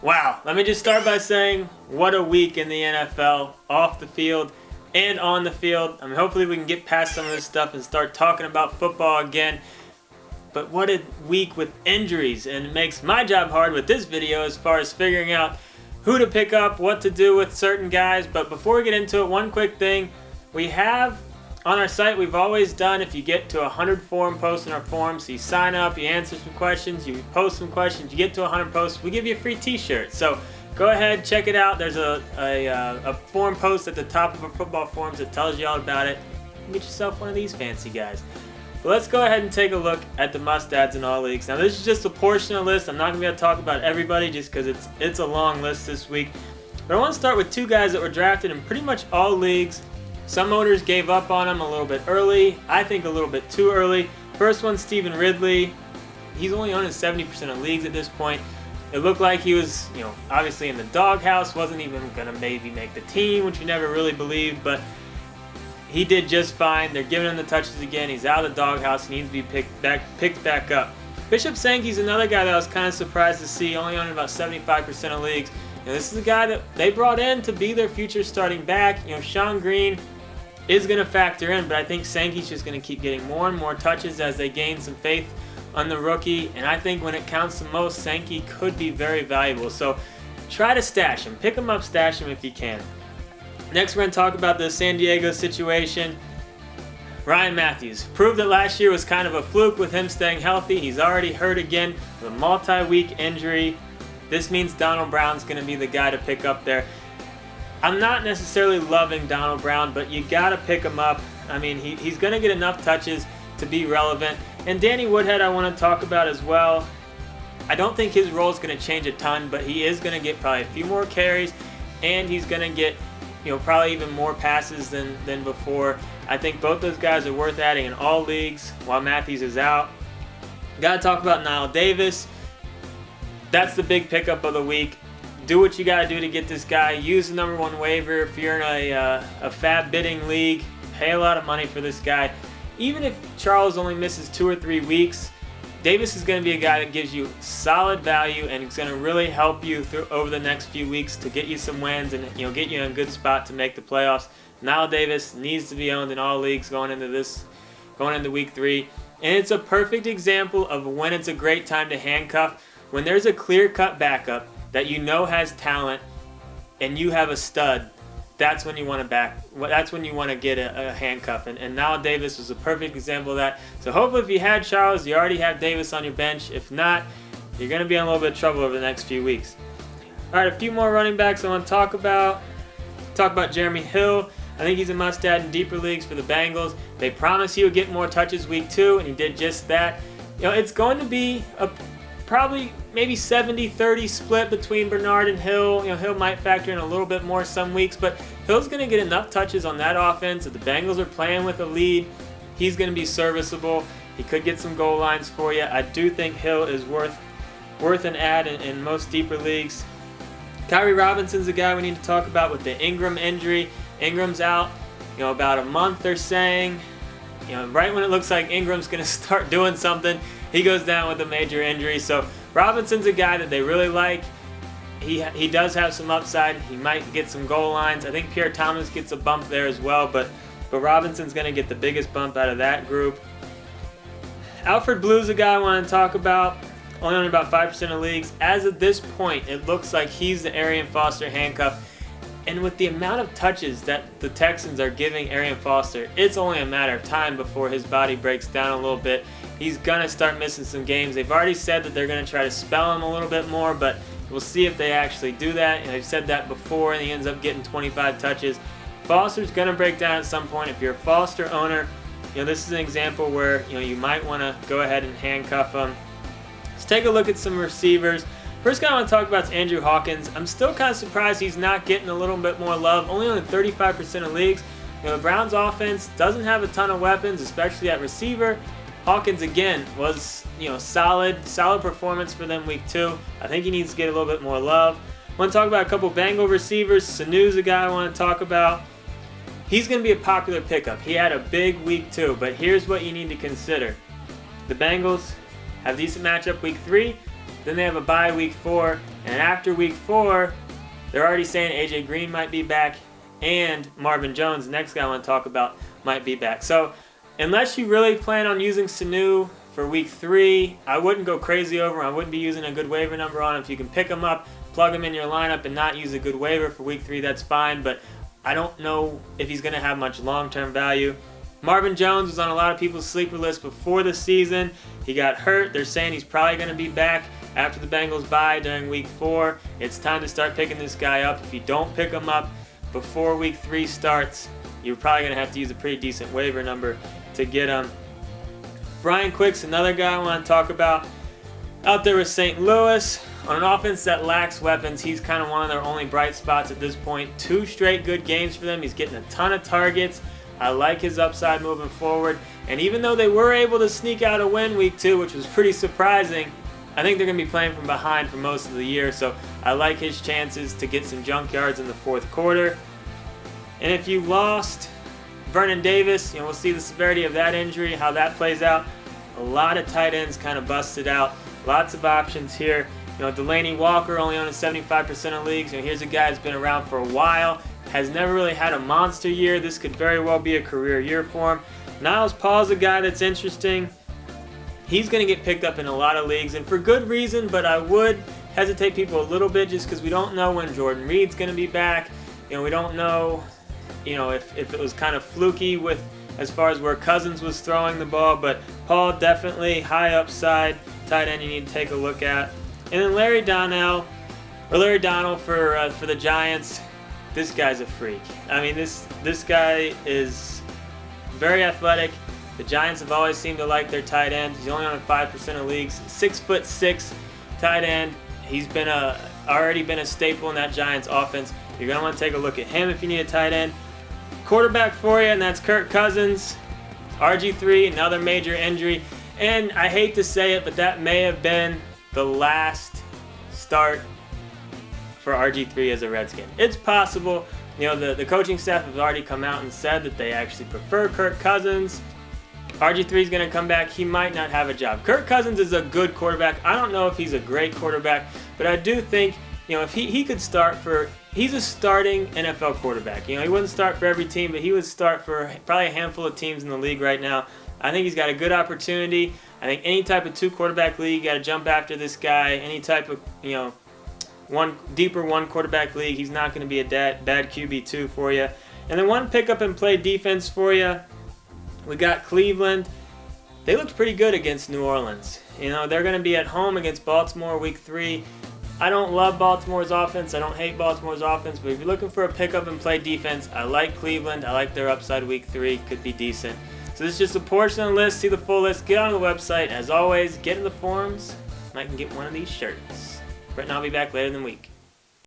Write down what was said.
Wow, let me just start by saying what a week in the NFL, off the field and on the field. I mean, hopefully we can get past some of this stuff and start talking about football again. But what a week with injuries, and it makes my job hard with this video as far as figuring out who to pick up, what to do with certain guys. But before we get into it, one quick thing. We have on our site, we've always done, if you get to 100 forum posts in our forums, so you sign up, you answer some questions, you post some questions, you get to 100 posts, we give you a free t-shirt. So go ahead, check it out. There's a forum post at the top of our football forums that tells you all about it. Get yourself one of these fancy guys. But let's go ahead and take a look at the must-adds in all leagues. Now this is just a portion of the list. I'm not going to be able to talk about everybody just because it's a long list this week. But I want to start with two guys that were drafted in pretty much all leagues. Some owners gave up on him a little bit early. I think a little bit too early. First one, Stephen Ridley. He's only owned in 70% of leagues at this point. It looked like he was, obviously in the doghouse. Wasn't even going to maybe make the team, which we never really believed. But he did just fine. They're giving him the touches again. He's out of the doghouse. He needs to be picked back up. Bishop Sankey's another guy that I was kind of surprised to see. Only owned in about 75% of leagues. This is a guy that they brought in to be their future starting back. Sean Green is going to factor in, but I think Sankey's just going to keep getting more and more touches as they gain some faith on the rookie. And I think when it counts the most, Sankey could be very valuable. So try to stash him. Pick him up, stash him if you can. Next, we're going to talk about the San Diego situation. Ryan Matthews proved that last year was kind of a fluke with him staying healthy. He's already hurt again with a multi-week injury. This means Donald Brown's going to be the guy to pick up there. I'm not necessarily loving Donald Brown, but you got to pick him up. I mean, he's going to get enough touches to be relevant. And Danny Woodhead I want to talk about as well. I don't think his role is going to change a ton, but he is going to get probably a few more carries, and he's going to get probably even more passes than before. I think both those guys are worth adding in all leagues while Matthews is out. Got to talk about Knile Davis. That's the big pickup of the week. Do what you got to do to get this guy. Use the #1 waiver. If you're in a fab bidding league, pay a lot of money for this guy. Even if Charles only misses 2 or 3 weeks, Davis is going to be a guy that gives you solid value, and it's going to really help you over the next few weeks to get you some wins and get you in a good spot to make the playoffs. Knile Davis needs to be owned in all leagues going into week 3, and it's a perfect example of when it's a great time to handcuff. When there's a clear-cut backup that has talent and you have a stud, that's when you want to get a handcuff. And Knile Davis was a perfect example of that. So hopefully if you had Charles, you already have Davis on your bench. If not, you're going to be in a little bit of trouble over the next few weeks. All right, a few more running backs I want to talk about. Talk about Jeremy Hill. I think he's a must-add in deeper leagues for the Bengals. They promised he would get more touches week 2, and he did just that. It's going to be probably maybe 70-30 split between Bernard and Hill. Hill might factor in a little bit more some weeks, but Hill's going to get enough touches on that offense. If the Bengals are playing with a lead, he's going to be serviceable. He could get some goal lines for you. I do think Hill is worth an add in most deeper leagues. Kyrie Robinson's a guy we need to talk about with the Ingram injury. Ingram's out, about a month, they're saying. Right when it looks like Ingram's going to start doing something, he goes down with a major injury. So Robinson's a guy that they really like. He does have some upside. He might get some goal lines. I think Pierre Thomas gets a bump there as well, but Robinson's going to get the biggest bump out of that group. Alfred Blue's a guy I want to talk about. Only on about 5% of leagues. As of this point, it looks like he's the Arian Foster handcuff. And with the amount of touches that the Texans are giving Arian Foster, it's only a matter of time before his body breaks down a little bit. He's going to start missing some games. They've already said that they're going to try to spell him a little bit more, but we'll see if they actually do that. And they've said that before, and he ends up getting 25 touches. Foster's going to break down at some point. If you're a Foster owner, this is an example where you might want to go ahead and handcuff him. Let's take a look at some receivers. First guy I want to talk about is Andrew Hawkins. I'm still kind of surprised he's not getting a little bit more love. Only on 35% of leagues. The Browns offense doesn't have a ton of weapons, especially at receiver. Hawkins again was solid performance for them week 2. I think he needs to get a little bit more love. I want to talk about a couple Bengal receivers. Sanu's a guy I want to talk about. He's going to be a popular pickup. He had a big week 2, but here's what you need to consider. The Bengals have a decent matchup week 3. Then they have a bye week 4, And after week 4, they're already saying AJ Green might be back, and Marvin Jones, the next guy I want to talk about, might be back. So unless you really plan on using Sanu for week 3, I wouldn't go crazy over him. I wouldn't be using a good waiver number on him. If you can pick him up, plug him in your lineup, and not use a good waiver for week 3, that's fine. But I don't know if he's going to have much long-term value. Marvin Jones was on a lot of people's sleeper list before the season. He got hurt. They're saying he's probably going to be back after the Bengals bye during week 4. It's time to start picking this guy up. If you don't pick him up before week 3 starts, you're probably going to have to use a pretty decent waiver number to get him. Brian Quick's another guy I want to talk about. Out there with St. Louis, on an offense that lacks weapons, he's kind of one of their only bright spots at this point. 2 straight good games for them. He's getting a ton of targets. I like his upside moving forward. And even though they were able to sneak out a win week 2, which was pretty surprising, I think they're going to be playing from behind for most of the year. So I like his chances to get some junk yards in the 4th quarter. And if you lost Vernon Davis, we'll see the severity of that injury, how that plays out. A lot of tight ends kind of busted out. Lots of options here. Delaney Walker only owning 75% of leagues. Here's a guy that's been around for a while, has never really had a monster year. This could very well be a career year for him. Niles Paul's a guy that's interesting. He's going to get picked up in a lot of leagues, and for good reason, but I would hesitate people a little bit just because we don't know when Jordan Reed's going to be back. We don't know, if it was kind of fluky with as far as where Cousins was throwing the ball, but Paul definitely high upside tight end you need to take a look at. And then Larry Donnell for the Giants. This guy's a freak. This guy is very athletic. The Giants have always seemed to like their tight end. He's only on 5% of leagues. 6'6" tight end. He's already been a staple in that Giants offense. You're going to want to take a look at him if you need a tight end. Quarterback for you, and that's Kirk Cousins. RG3, another major injury. And I hate to say it, but that may have been the last start for RG3 as a Redskin. It's possible. The coaching staff has already come out and said that they actually prefer Kirk Cousins. RG3 is going to come back. He might not have a job. Kirk Cousins is a good quarterback. I don't know if he's a great quarterback, but I do think, if he could start for, he's a starting NFL quarterback. He wouldn't start for every team, but he would start for probably a handful of teams in the league right now. I think he's got a good opportunity. I think any type of 2-quarterback league, you got to jump after this guy. Any type of, one quarterback league, he's not going to be a bad QB2 for you. And then one pick up and play defense for you. We got Cleveland. They looked pretty good against New Orleans. They're going to be at home against Baltimore week 3. I don't love Baltimore's offense. I don't hate Baltimore's offense. But if you're looking for a pick up and play defense, I like Cleveland. I like their upside week 3. Could be decent. So this is just a portion of the list. See the full list. Get on the website. As always, get in the forums. And I can get one of these shirts. Brett and I'll be back later in the week.